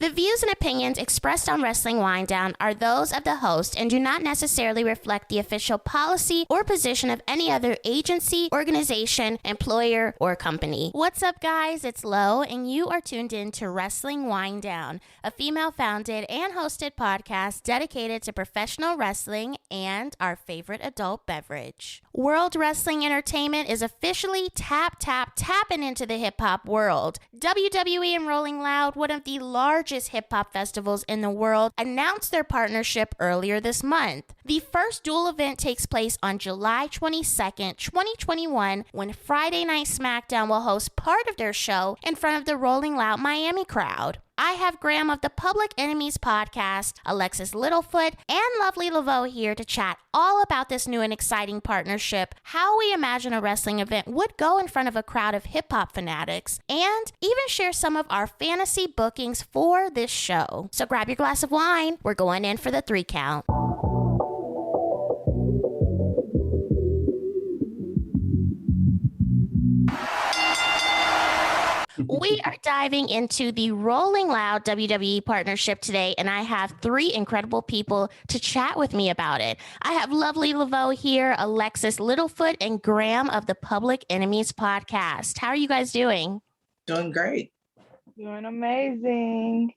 The views and opinions expressed on Wrestling Winedown are those of the host and do not necessarily reflect the official policy or position of any other agency, organization, employer, or company. What's up, guys? It's Lo, and you are tuned in to Wrestling Winedown, a female-founded and hosted podcast dedicated to professional wrestling and our favorite adult beverage. World Wrestling Entertainment is officially tapping into the hip-hop world. WWE and Rolling Loud, one of the largest hip-hop festivals in the world, announced their partnership earlier this month. The first dual event takes place on July 22nd, 2021, when Friday Night Smackdown will host part of their show in front of the Rolling Loud Miami crowd. I have Graham of the Public Enemies podcast, Alexis Littlefoot, and Lovely Laveau here to chat all about this new and exciting partnership, how we imagine a wrestling event would go in front of a crowd of hip-hop fanatics, and even share some of our fantasy bookings for this show. So grab your glass of wine. We're going in for the 3 count. We are diving into the Rolling Loud WWE partnership today, and I have 3 incredible people to chat with me about it. I have Lovely Laveau here, Alexis Littlefoot, and Graham of the Public Enemies podcast. How are you guys doing? Doing great. Doing amazing.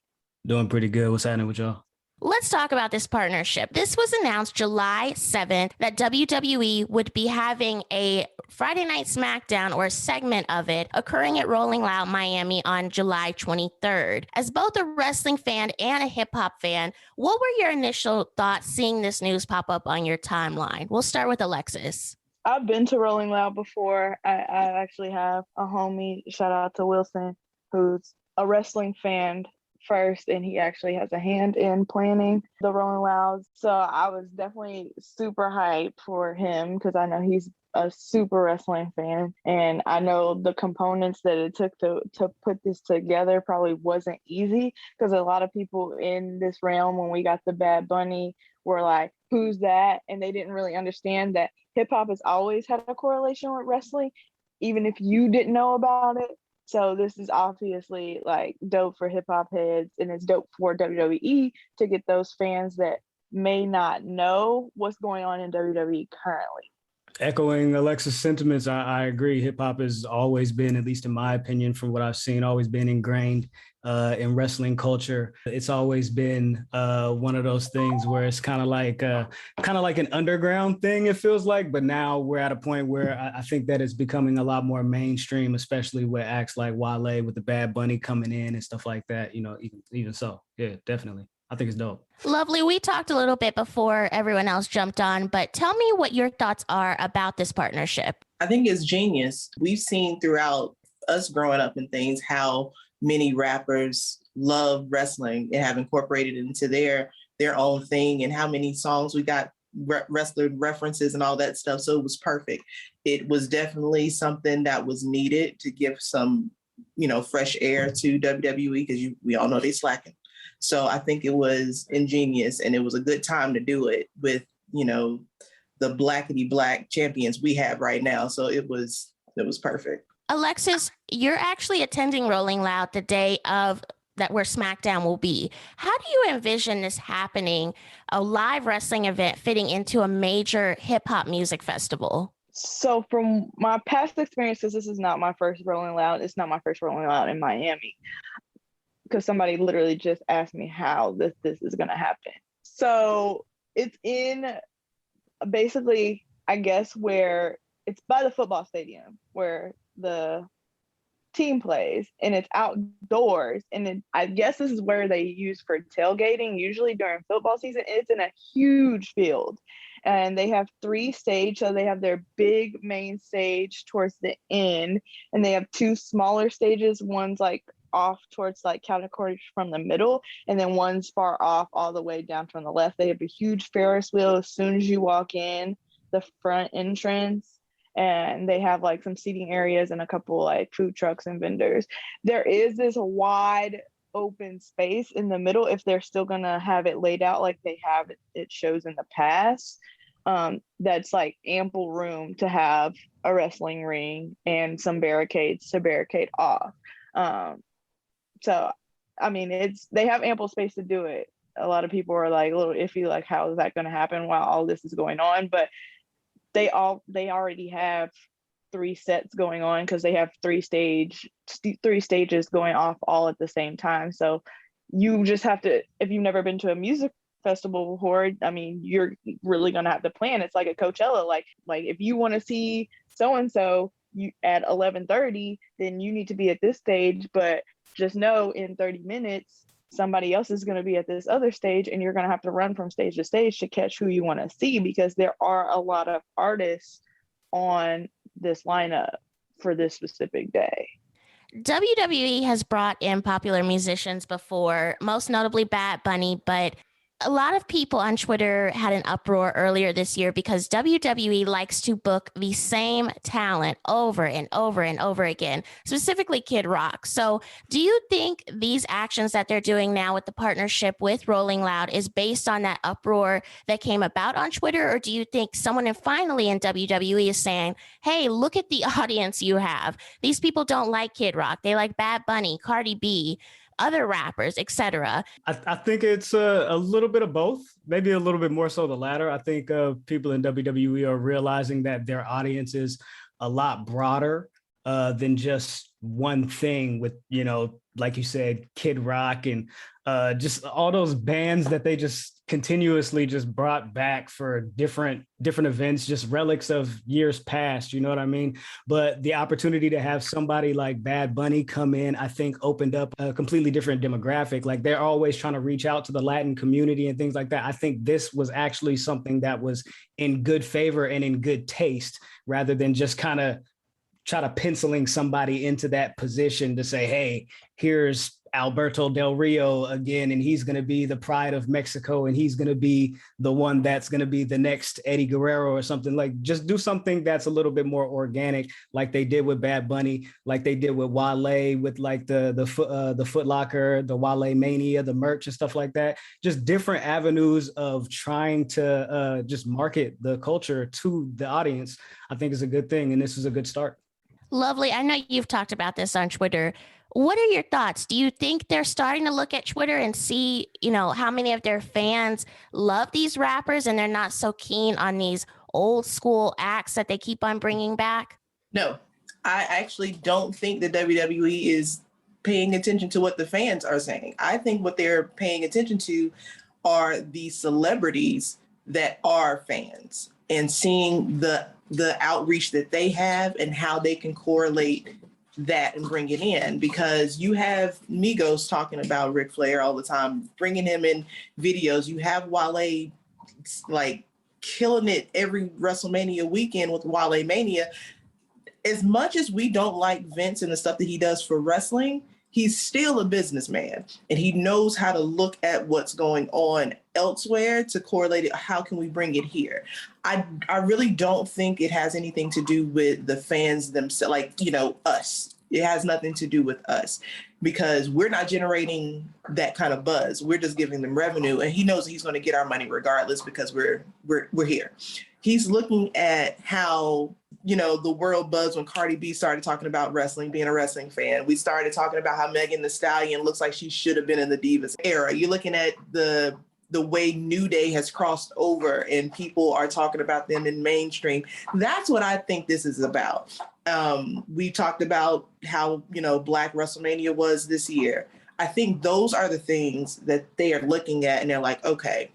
Doing pretty good. What's happening with y'all? Let's talk about this partnership. This was announced July 7th that WWE would be having a Friday Night Smackdown, or a segment of it, occurring at Rolling Loud Miami on July 23rd. As both a wrestling fan and a hip-hop fan, what were your initial thoughts seeing this news pop up on your timeline? We'll start with Alexis. I've been to Rolling Loud before. I actually have a homie, shout out to Wilson, who's a wrestling fan first, and he actually has a hand in planning the Rolling Louds. So I was definitely super hyped for him because I know he's a super wrestling fan, and I know the components that it took to put this together probably wasn't easy, because a lot of people in this realm, when we got the Bad Bunny, were like, who's that? And they didn't really understand that hip hop has always had a correlation with wrestling, even if you didn't know about it. So this is obviously like dope for hip hop heads, and it's dope for WWE to get those fans that may not know what's going on in WWE currently. Echoing Alexis' sentiments, I agree. Hip hop has always been, at least in my opinion, from what I've seen, always been ingrained in wrestling culture. It's always been one of those things where it's kind of like an underground thing, it feels like. But now we're at a point where I think that it's becoming a lot more mainstream, especially with acts like Wale with the Bad Bunny coming in and stuff like that. You know, even so, yeah, definitely. I think it's dope. Lovely. We talked a little bit before everyone else jumped on, but tell me what your thoughts are about this partnership. I think it's genius. We've seen throughout us growing up and things how many rappers love wrestling and have incorporated it into their own thing, and how many songs we got wrestler references and all that stuff. So it was perfect. It was definitely something that was needed to give some, fresh air to WWE, because we all know they slacking. So I think it was ingenious, and it was a good time to do it with, the blackety black champions we have right now. So it was perfect. Alexis, you're actually attending Rolling Loud the day of that where Smackdown will be. How do you envision this happening, a live wrestling event fitting into a major hip hop music festival? So from my past experiences, this is not my first Rolling Loud. It's not my first Rolling Loud in Miami, because somebody literally just asked me how this is going to happen. So it's in basically, I guess, where it's by the football stadium where the team plays, and it's outdoors. And I guess this is where they use for tailgating, usually during football season. It's in a huge field, and they have 3 stages. So they have their big main stage towards the end, and they have 2 smaller stages. One's like off towards like countercourt from the middle, and then one's far off all the way down from the left. They have a huge Ferris wheel as soon as you walk in the front entrance, and they have like some seating areas and a couple like food trucks and vendors. There is this wide open space in the middle if they're still gonna have it laid out like they have it shows in the past. That's like ample room to have a wrestling ring and some barricades to barricade off. So I mean, they have ample space to do it. A lot of people are like a little iffy, like how is that going to happen while all this is going on? But they already have 3 sets going on because they have 3 stages going off all at the same time. So you just have to, if you've never been to a music festival before, I mean, you're really going to have to plan. It's like a Coachella, like if you want to see so and so you at 11:30, then you need to be at this stage, but just know in 30 minutes somebody else is going to be at this other stage, and you're going to have to run from stage to stage to catch who you want to see, because there are a lot of artists on this lineup for this specific day. WWE has brought in popular musicians before, most notably Bad Bunny, but a lot of people on Twitter had an uproar earlier this year because WWE likes to book the same talent over and over and over again, specifically Kid Rock. So do you think these actions that they're doing now with the partnership with Rolling Loud is based on that uproar that came about on Twitter? Or do you think someone finally in WWE is saying, hey, look at the audience you have. These people don't like Kid Rock. They like Bad Bunny, Cardi B, other rappers, etc. I think it's a little bit of both, maybe a little bit more so the latter. I think people in WWE are realizing that their audience is a lot broader than just one thing with, like you said, Kid Rock and just all those bands that they just continuously just brought back for different events, just relics of years past, you know what I mean? But the opportunity to have somebody like Bad Bunny come in, I think opened up a completely different demographic. Like they're always trying to reach out to the Latin community and things like that. I think this was actually something that was in good favor and in good taste, rather than just kind of try to penciling somebody into that position to say, hey, here's Alberto Del Rio again, and he's going to be the pride of Mexico, and he's going to be the one that's going to be the next Eddie Guerrero or something. Like, just do something that's a little bit more organic, like they did with Bad Bunny, like they did with Wale, with like the Foot Locker, the Wale Mania, the merch and stuff like that. Just different avenues of trying to just market the culture to the audience, I think is a good thing, and this is a good start. Lovely. I know you've talked about this on Twitter. What are your thoughts? Do you think they're starting to look at Twitter and see, how many of their fans love these rappers and they're not so keen on these old school acts that they keep on bringing back? No, I actually don't think the WWE is paying attention to what the fans are saying. I think what they're paying attention to are the celebrities that are fans and seeing the outreach that they have and how they can correlate that and bring it in, because you have Migos talking about Ric Flair all the time, bringing him in videos. You have Wale like killing it every WrestleMania weekend with Wale Mania. As much as we don't like Vince and the stuff that he does for wrestling, he's still a businessman, and he knows how to look at what's going on elsewhere to correlate it. How can we bring it here? I really don't think it has anything to do with the fans themselves, like, us. It has nothing to do with us, because we're not generating that kind of buzz. We're just giving them revenue, and he knows he's going to get our money regardless, because we're here. He's looking at how, the world buzzed when Cardi B started talking about wrestling, being a wrestling fan. We started talking about how Megan Thee Stallion looks like she should have been in the Divas era. You're looking at the way New Day has crossed over and people are talking about them in mainstream. That's what I think this is about. We talked about how, Black WrestleMania was this year. I think those are the things that they are looking at, and they're like, okay,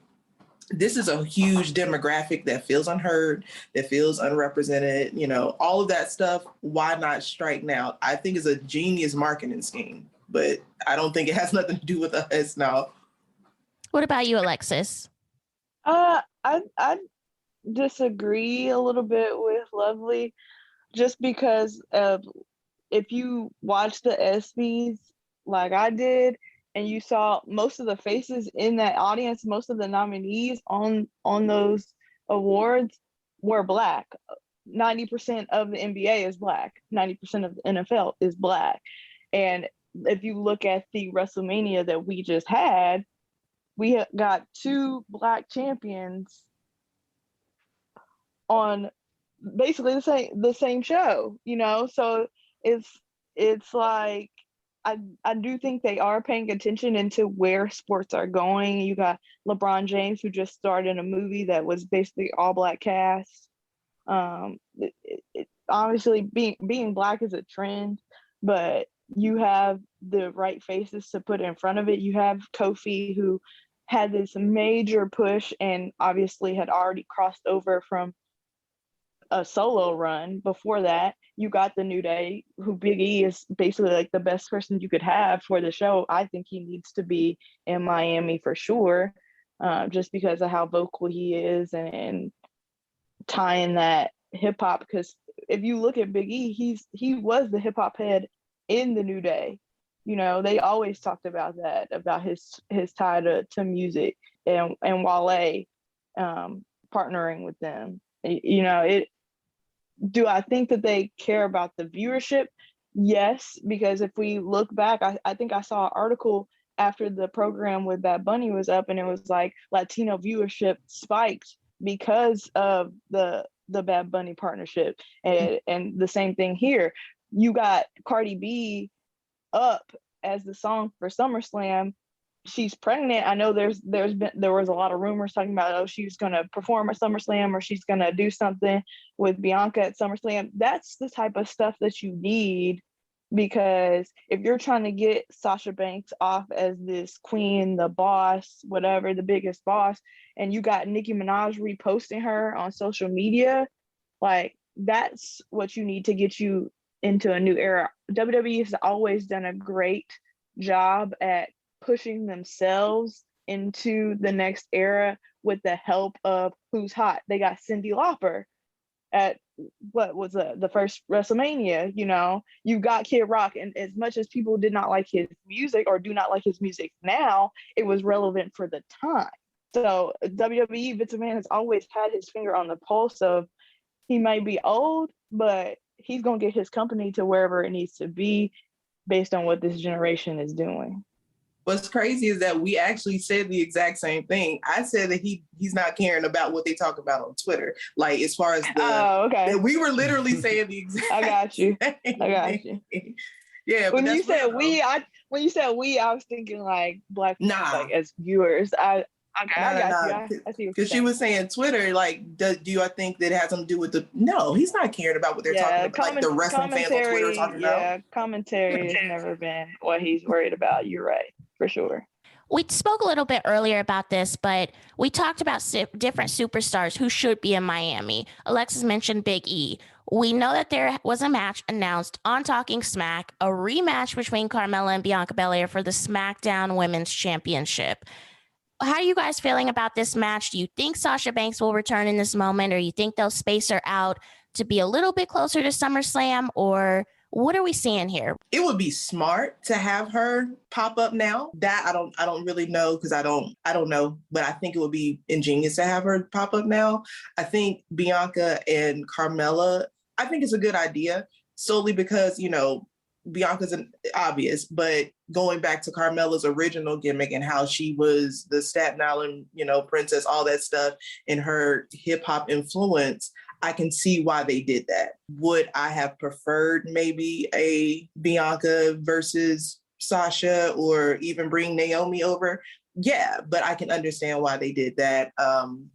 this is a huge demographic that feels unheard, that feels unrepresented, all of that stuff. Why not strike now? I think it's a genius marketing scheme, but I don't think it has nothing to do with us now. What about you, Alexis? I disagree a little bit with Lovely, just because if you watch the ESPYs like I did, and you saw most of the faces in that audience, most of the nominees on those awards were Black. 90% of the NBA is Black. 90% of the NFL is Black. And if you look at the WrestleMania that we just had, we got 2 Black champions on basically the same show, So it's like, I do think they are paying attention into where sports are going. You got LeBron James, who just starred in a movie that was basically all black cast. Obviously, being black is a trend, but you have the right faces to put in front of it. You have Kofi, who had this major push and obviously had already crossed over from a solo run before that. You got the New Day, who Big E is basically like the best person you could have for the show. I think he needs to be in Miami for sure, just because of how vocal he is and tying that hip hop. Because if you look at Big E, he was the hip hop head in the New Day. You know, they always talked about that, about his tie to music and Wale partnering with them. You know, do I think that they care about the viewership? Yes, because if we look back, I think I saw an article after the program with Bad Bunny was up, and it was like Latino viewership spiked because of the Bad Bunny partnership. And the same thing here. You got Cardi B up as the song for SummerSlam. She's pregnant. I know there was a lot of rumors talking about, oh, she's gonna perform at SummerSlam or she's gonna do something with Bianca at SummerSlam. That's the type of stuff that you need, because if you're trying to get Sasha Banks off as this queen, the boss, whatever, the biggest boss, and you got Nicki Minaj reposting her on social media, like that's what you need to get you into a new era. WWE has always done a great job at pushing themselves into the next era with the help of who's hot. They got Cyndi Lauper at what was the first WrestleMania. You know, you got Kid Rock, and as much as people did not like his music or do not like his music now, it was relevant for the time. So WWE, Vince McMahon has always had his finger on the pulse of, he might be old, but he's going to get his company to wherever it needs to be based on what this generation is doing. What's crazy is that we actually said the exact same thing. I said that he's not caring about what they talk about on Twitter. Like, as far as okay. we were literally saying the exact I got you. Yeah. When you said I was thinking like black people, like as viewers. I got you. I see. Because she was saying Twitter, like, do you think that it has something to do with no, he's not caring about what they're talking about. Like the wrestling fans on Twitter are talking about. Yeah, commentary has never been what he's worried about. You're right, for sure. We spoke a little bit earlier about this, but we talked about different superstars who should be in Miami. Alexis mentioned Big E. We know that there was a match announced on Talking Smack, a rematch between Carmella and Bianca Belair for the Smackdown Women's Championship. How are you guys feeling about this match? Do you think Sasha Banks will return in this moment, or you think they'll space her out to be a little bit closer to SummerSlam, or what are we seeing here? It would be smart to have her pop up now. That I don't really know, because I don't know, but I think it would be ingenious to have her pop up now. I think Bianca and Carmella, I think it's a good idea, solely because, you know, Bianca's obvious, but going back to Carmella's original gimmick and how she was the Staten Island, you know, princess, all that stuff, and her hip hop influence, I can see why they did that. Would I have preferred maybe a Bianca versus Sasha, or even bring Naomi over? Yeah, but I can understand why they did that.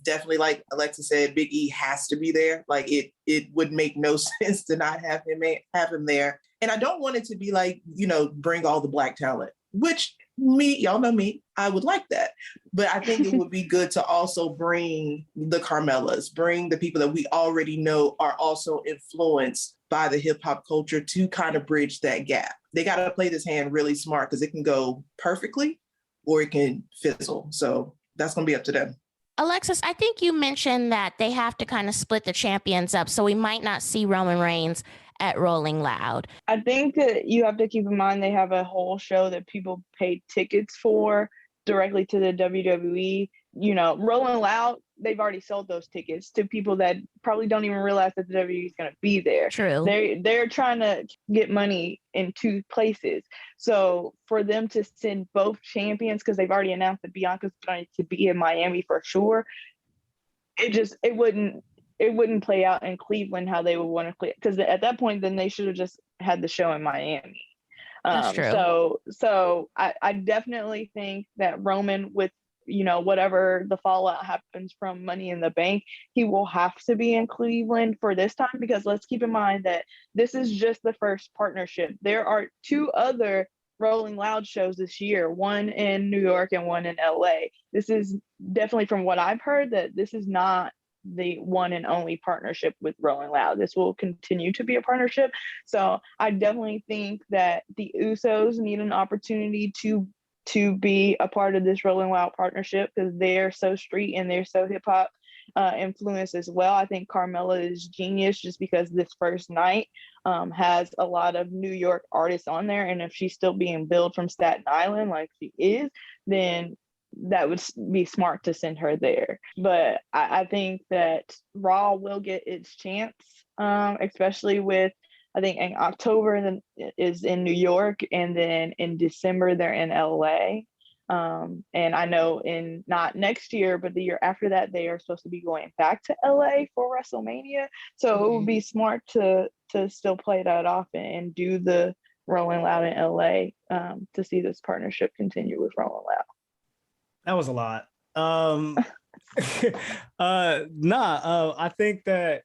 Definitely, like Alexa said, Big E has to be there. Like it would make no sense to not have him there. And I don't want it to be like, you know, bring all the black talent, which y'all know me, I would like that. But I think it would be good to also bring the Carmellas, bring the people that we already know are also influenced by the hip hop culture, to kind of bridge that gap. They got to play this hand really smart, because it can go perfectly or it can fizzle. So that's going to be up to them. Alexis, I think you mentioned that they have to kind of split the champions up, so we might not see Roman Reigns at Rolling Loud. I think that you have to keep in mind they have a whole show that people paid tickets for directly to the WWE. You know, Rolling Loud, they've already sold those tickets to people that probably don't even realize that the WWE is going to be there. True. They're trying to get money in two places. So for them to send both champions, because they've already announced that Bianca's going to be in Miami for sure, it wouldn't play out in Cleveland how they would want to play. Because at that point, then they should have just had the show in Miami. That's true. So I definitely think that Roman, with whatever the fallout happens from Money in the Bank, he will have to be in Cleveland for this time, because let's keep in mind that this is just the first partnership. There are 2 other Rolling Loud shows this year, one in New York and one in LA. This is definitely, from what I've heard, that this is not the one and only partnership with Rolling Loud. This will continue to be a partnership. So I definitely think that the Usos need an opportunity to be a part of this Rolling Loud partnership, because they're so street and they're so hip hop influenced as well. I think Carmella is genius, just because this first night has a lot of New York artists on there, and if she's still being billed from Staten Island like she is, then that would be smart to send her there. But I think that Raw will get its chance, especially with, I think in October is in New York, and then in December they're in LA. And I know in not next year, but the year after that, they are supposed to be going back to LA for WrestleMania. So it would be smart to still play that off and do the Rolling Loud in LA to see this partnership continue with Rolling Loud. That was a lot. I think that,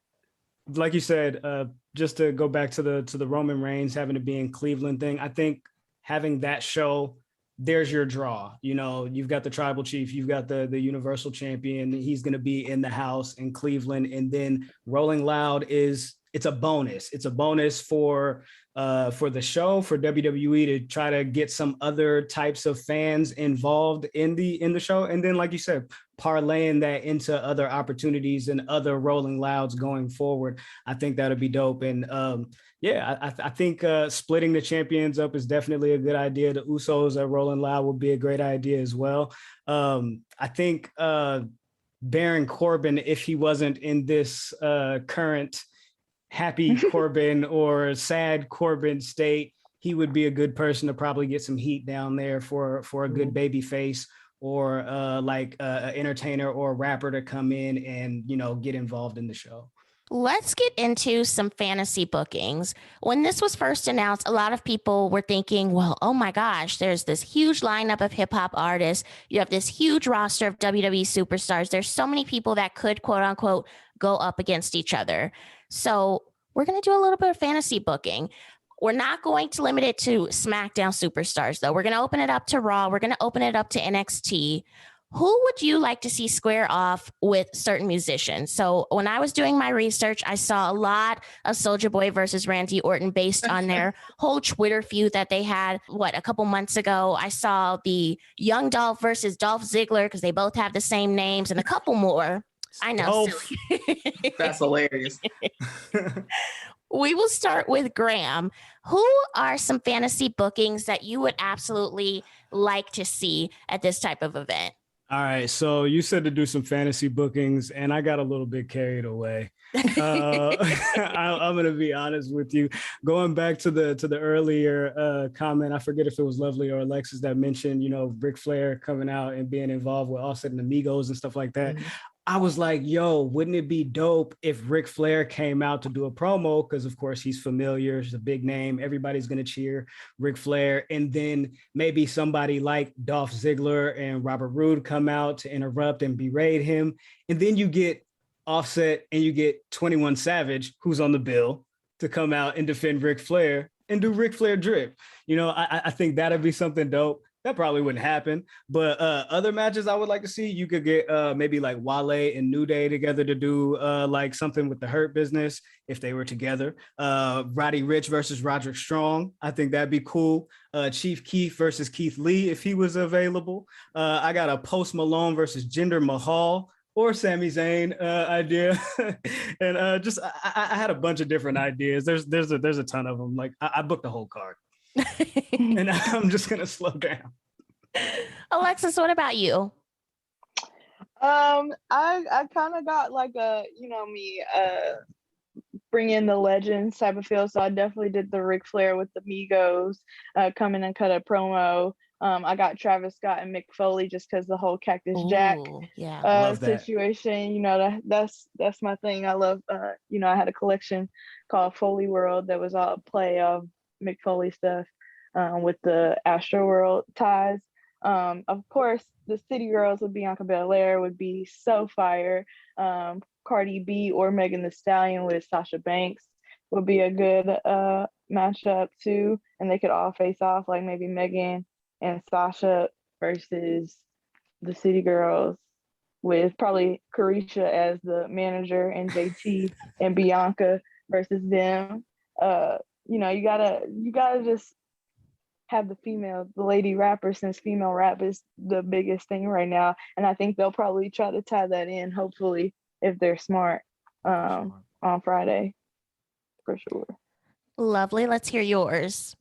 like you said, just to go back to the Roman Reigns having to be in Cleveland thing, I think having that show, there's your draw. You've got the tribal chief, you've got the universal champion. He's going to be in the house in Cleveland, and then Rolling Loud it's a bonus. It's a bonus for the show, for WWE to try to get some other types of fans involved in the show. And then, like you said, parlaying that into other opportunities and other Rolling Louds going forward. I think that'll be dope. And I think splitting the champions up is definitely a good idea. The Usos at Rolling Loud would be a great idea as well. I think Baron Corbin, if he wasn't in this current happy Corbin or sad Corbin state, he would be a good person to probably get some heat down there for a good baby face, or an entertainer or a rapper to come in and get involved in the show. Let's get into some fantasy bookings. When this was first announced, a lot of people were thinking, well, oh my gosh, there's this huge lineup of hip hop artists. You have this huge roster of WWE superstars. There's so many people that could, quote unquote, go up against each other. So we're going to do a little bit of fantasy booking. We're not going to limit it to Smackdown superstars, though. We're going to open it up to Raw. We're going to open it up to NXT. Who would you like to see square off with certain musicians? So when I was doing my research, I saw a lot of Soulja Boy versus Randy Orton based on their whole Twitter feud that they had, a couple months ago. I saw the Young Dolph versus Dolph Ziggler, because they both have the same names, and a couple more. I know. That's hilarious. We will start with Graham. Who are some fantasy bookings that you would absolutely like to see at this type of event? All right. So you said to do some fantasy bookings, and I got a little bit carried away. I'm going to be honest with you. Going back to the earlier comment, I forget if it was Lovely or Alexis that mentioned, Ric Flair coming out and being involved with Offset and Amigos and stuff like that. Mm-hmm. I was like, yo, wouldn't it be dope if Ric Flair came out to do a promo? Because, of course, he's familiar. He's a big name. Everybody's going to cheer Ric Flair. And then maybe somebody like Dolph Ziggler and Robert Roode come out to interrupt and berate him. And then you get Offset and you get 21 Savage, who's on the bill, to come out and defend Ric Flair and do Ric Flair drip. I think that'd be something dope. That probably wouldn't happen. But other matches I would like to see, you could get maybe like Wale and New Day together to do like something with the Hurt Business if they were together. Roddy Ricch versus Roderick Strong. I think that'd be cool. Chief Keef versus Keith Lee if he was available. I got a Post Malone versus Jinder Mahal or Sami Zayn idea. And I had a bunch of different ideas. There's a ton of them. Like I booked the whole card. And I'm just gonna slow down. Alexis, what about you? I kind of got like a bring in the legends type of feel, so I definitely did the Ric Flair with the Migos come in and cut a promo. I got Travis Scott and Mick Foley just because the whole Cactus Jack situation. That's my thing. I love I had a collection called Foley World that was all a play of Mick Foley stuff. with the Astroworld ties. Of course, the City Girls with Bianca Belair would be so fire. Cardi B or Megan Thee Stallion with Sasha Banks would be a good matchup too, and they could all face off, like maybe Megan and Sasha versus the City Girls, with probably Carisha as the manager and JT and Bianca versus them. You gotta just have the lady rapper, since female rap is the biggest thing right now. And I think they'll probably try to tie that in, hopefully, if they're smart, on Friday, for sure. Lovely. Let's hear yours.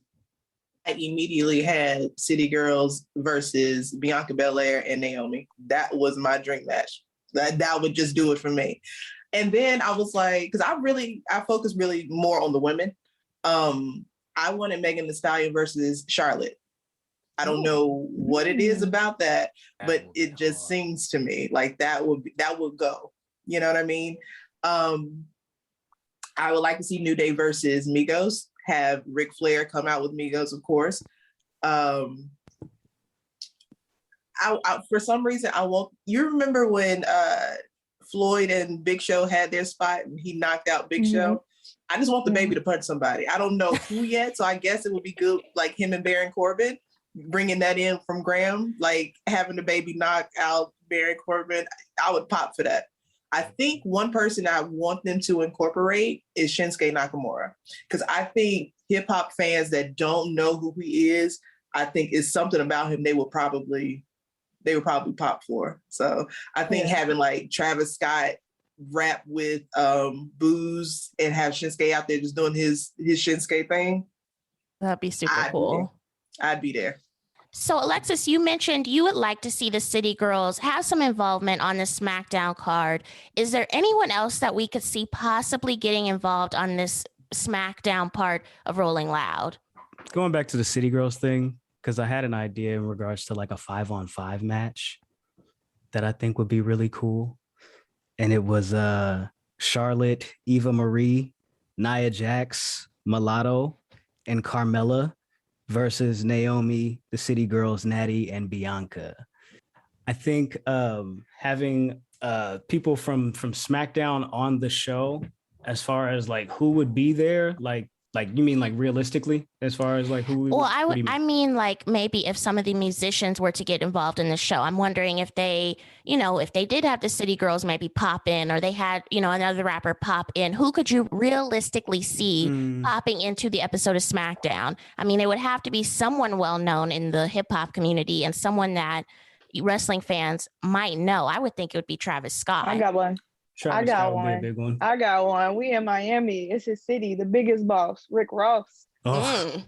I immediately had City Girls versus Bianca Belair and Naomi. That was my dream match. That would just do it for me. And then I was like, because I focus really more on the women. I wanted Megan Thee Stallion versus Charlotte. I don't know what it is about that, but it just seems to me like that would go. You know what I mean? I would like to see New Day versus Migos. Have Ric Flair come out with Migos, of course. For some reason, I won't. You remember when Floyd and Big Show had their spot and he knocked out Big Show? I just want the baby to punch somebody. I don't know who yet, so I guess it would be good, like him and Baron Corbin, bringing that in from Graham, like having the baby knock out Baron Corbin. I would pop for that. I think one person I want them to incorporate is Shinsuke Nakamura, because I think hip hop fans that don't know who he is, I think it's something about him they would probably pop for. So I think having like Travis Scott rap with Booze and have Shinsuke out there just doing his Shinsuke thing, that'd be super cool. I'd be there. So, Alexis, you mentioned you would like to see the City Girls have some involvement on the Smackdown card. Is there anyone else that we could see possibly getting involved on this Smackdown part of Rolling Loud? Going back to the City Girls thing, because I had an idea in regards to like a 5-on-5 match that I think would be really cool. And it was Charlotte, Eva Marie, Nia Jax, Mulatto, and Carmella versus Naomi, the City Girls, Natty, and Bianca. I think having people from SmackDown on the show, as far as like who would be there, like you mean like realistically, as far as like who? Well, I mean like maybe if some of the musicians were to get involved in the show, I'm wondering if they, if they did have the City Girls maybe pop in, or they had, another rapper pop in, who could you realistically see popping into the episode of SmackDown? I mean, it would have to be someone well known in the hip hop community and someone that wrestling fans might know. I would think it would be Travis Scott. I got one. Travis Scott would be a big one. I got one. We in Miami. It's his city. The biggest boss, Rick Ross. Oh.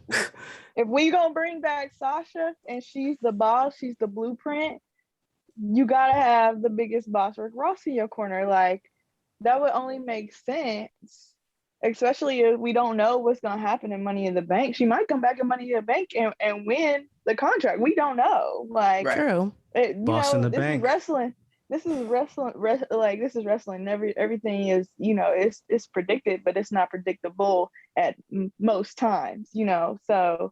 If we gonna bring back Sasha and she's the boss, she's the blueprint, you gotta have the biggest boss, Rick Ross, in your corner. Like, that would only make sense, especially if we don't know what's gonna happen in Money in the Bank. She might come back in Money in the Bank and win the contract. We don't know. Like, true. Boss in the bank. This is wrestling. Everything is, it's predicted, but it's not predictable at most times, so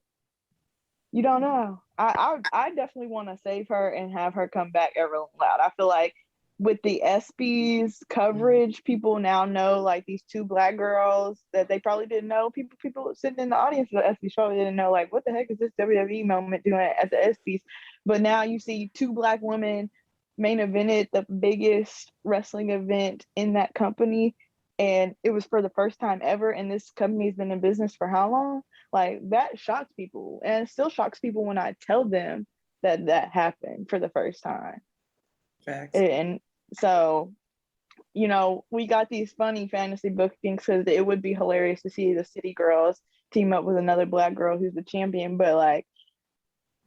you don't know. I definitely want to save her and have her come back at Rolling Loud. I feel like with the ESPYs coverage, people now know like these two Black girls that they probably didn't know. People sitting in the audience for the ESPYs probably didn't know, like, what the heck is this WWE moment doing at the ESPYs? But now you see two Black women main evented the biggest wrestling event in that company, and it was for the first time ever, and this company's been in business for how long? Like, that shocks people, and it still shocks people when I tell them that happened for the first time. Facts. And so, we got these funny fantasy bookings because it would be hilarious to see the City Girls team up with another Black girl who's the champion, but like,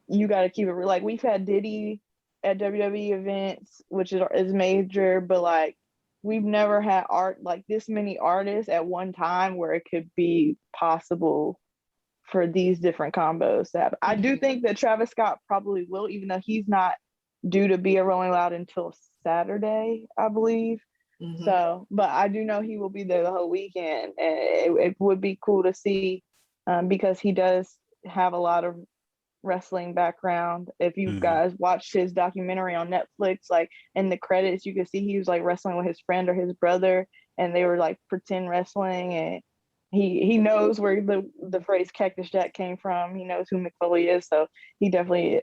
you got to keep it real. Like, we've had Diddy at WWE events, which is major, but like, we've never had this many artists at one time where it could be possible for these different combos to happen. I do think that Travis Scott probably will, even though he's not due to be a Rolling Loud until Saturday, I believe. So, but I do know he will be there the whole weekend, and it would be cool to see, because he does have a lot of wrestling background. If you guys watched his documentary on Netflix, like in the credits, you could see he was like wrestling with his friend or his brother, and they were like pretend wrestling. And he knows where the phrase Cactus Jack came from. He knows who Mick Foley is, so he definitely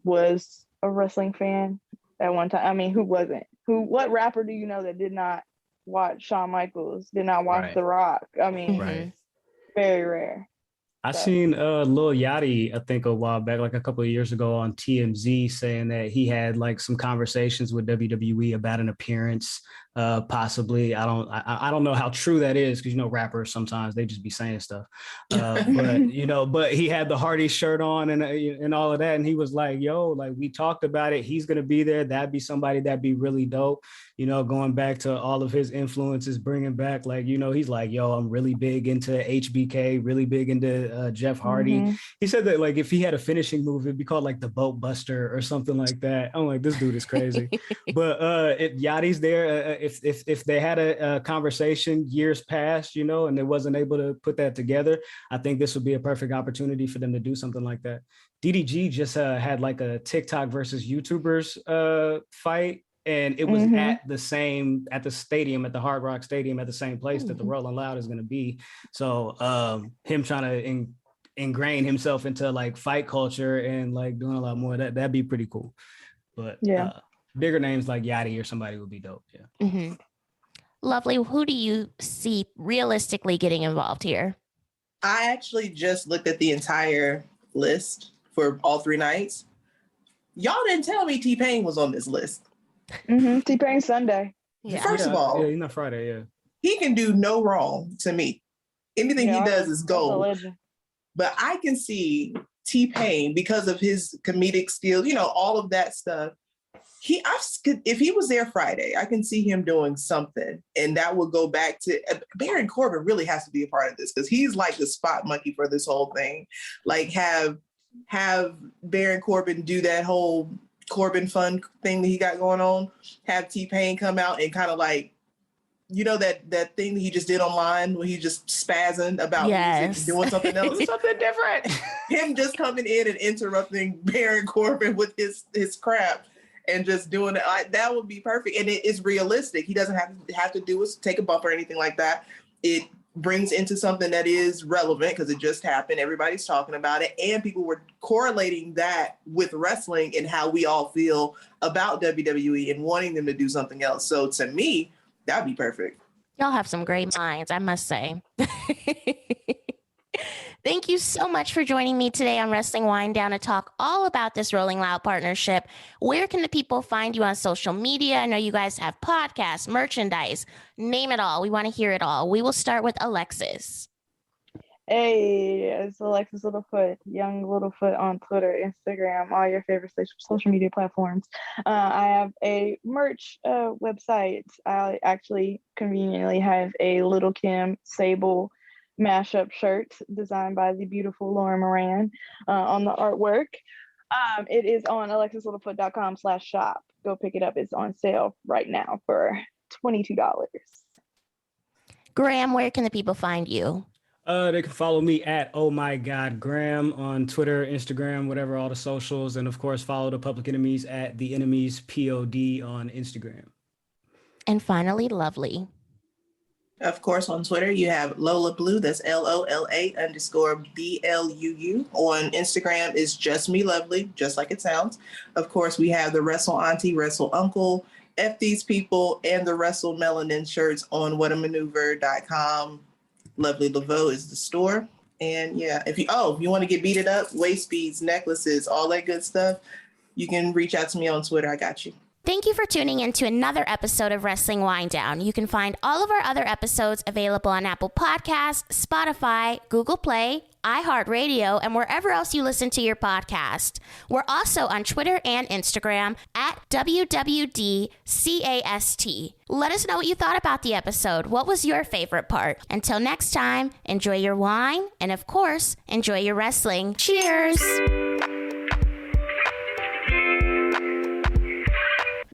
was a wrestling fan at one time. I mean, who wasn't? What rapper do you know that did not watch Shawn Michaels, did not watch The Rock? I mean, very rare. I seen Lil Yachty, I think a while back, like a couple of years ago on TMZ, saying that he had like some conversations with WWE about an appearance, possibly. I don't know how true that is, because, you know, rappers sometimes they just be saying stuff. But he had the Hardy shirt on and all of that, and he was like, "Yo, like we talked about it. He's gonna be there. That'd be somebody that'd be really dope." You know, going back to all of his influences, bringing back, like, you know, he's like, "Yo, I'm really big into HBK, really big into Jeff Hardy." He said that like if he had a finishing move, it'd be called like the Boat Buster or something like that. I'm like, this dude is crazy. But if Yachty's there, if they had a conversation years past, you know, and they wasn't able to put that together, I think this would be a perfect opportunity for them to do something like that. DDG just had like a TikTok versus YouTubers fight. And it was at the stadium, at the Hard Rock Stadium, at the same place that the Rolling Loud is going to be. So him trying to ingrain himself into like fight culture and like doing a lot more, that'd be pretty cool. But bigger names like Yachty or somebody would be dope. Yeah. Lovely. Who do you see realistically getting involved here? I actually just looked at the entire list for all 3 nights. Y'all didn't tell me T-Pain was on this list. T-Pain Sunday. First of all, he's not Friday. Yeah, he can do no wrong to me. Anything he does is gold. But I can see T-Pain, because of his comedic skills, you know, all of that stuff. If he was there Friday, I can see him doing something, and that will go back to Baron Corbin. Really has to be a part of this, because he's like the spot monkey for this whole thing. Like have Baron Corbin do that whole Corbin fun thing that he got going on. Have T-Pain come out and kind of like, you know, that thing that he just did online where he just spazzing about music, doing something else, something different. Him just coming in and interrupting Baron Corbin with his crap and just doing it. That would be perfect. And it is realistic. He doesn't have to take a bump or anything like that. It brings into something that is relevant because it just happened. Everybody's talking about it. And people were correlating that with wrestling and how we all feel about WWE and wanting them to do something else. So to me, that'd be perfect. Y'all have some great minds, I must say. Thank you so much for joining me today on Wrestling Winedown to talk all about this Rolling Loud partnership. Where can the people find you on social media? I know you guys have podcasts, merchandise, name it all. We want to hear it all. We will start with Alexis. Hey, it's Alexis Littlefoot, Young Littlefoot on Twitter, Instagram, all your favorite social media platforms. I have a merch website. I actually conveniently have a Little Kim Sable mashup shirt designed by the beautiful Lauren Moran on the artwork. It is on alexislittlefoot.com/shop. Go pick it up. It's on sale right now for $22. Graham, where can the people find you? They can follow me at Oh My God Graham on Twitter, Instagram, whatever, all the socials. And of course, follow the Public Enemies at The Enemies POD on Instagram. And finally, Lovely. Of course, on Twitter, you have Lola Blue. That's LOLA_BLUU. On Instagram is Just Me Lovely, just like it sounds. Of course, we have the Wrestle Auntie, Wrestle Uncle, F These People, and the Wrestle Melanin shirts on whatamaneuver.com. Lovely Laveau is the store. And yeah, if you want to get beaded up, waist beads, necklaces, all that good stuff, you can reach out to me on Twitter. I got you. Thank you for tuning in to another episode of Wrestling Winedown. You can find all of our other episodes available on Apple Podcasts, Spotify, Google Play, iHeartRadio, and wherever else you listen to your podcast. We're also on Twitter and Instagram at WWDCAST. Let us know what you thought about the episode. What was your favorite part? Until next time, enjoy your wine and, of course, enjoy your wrestling. Cheers!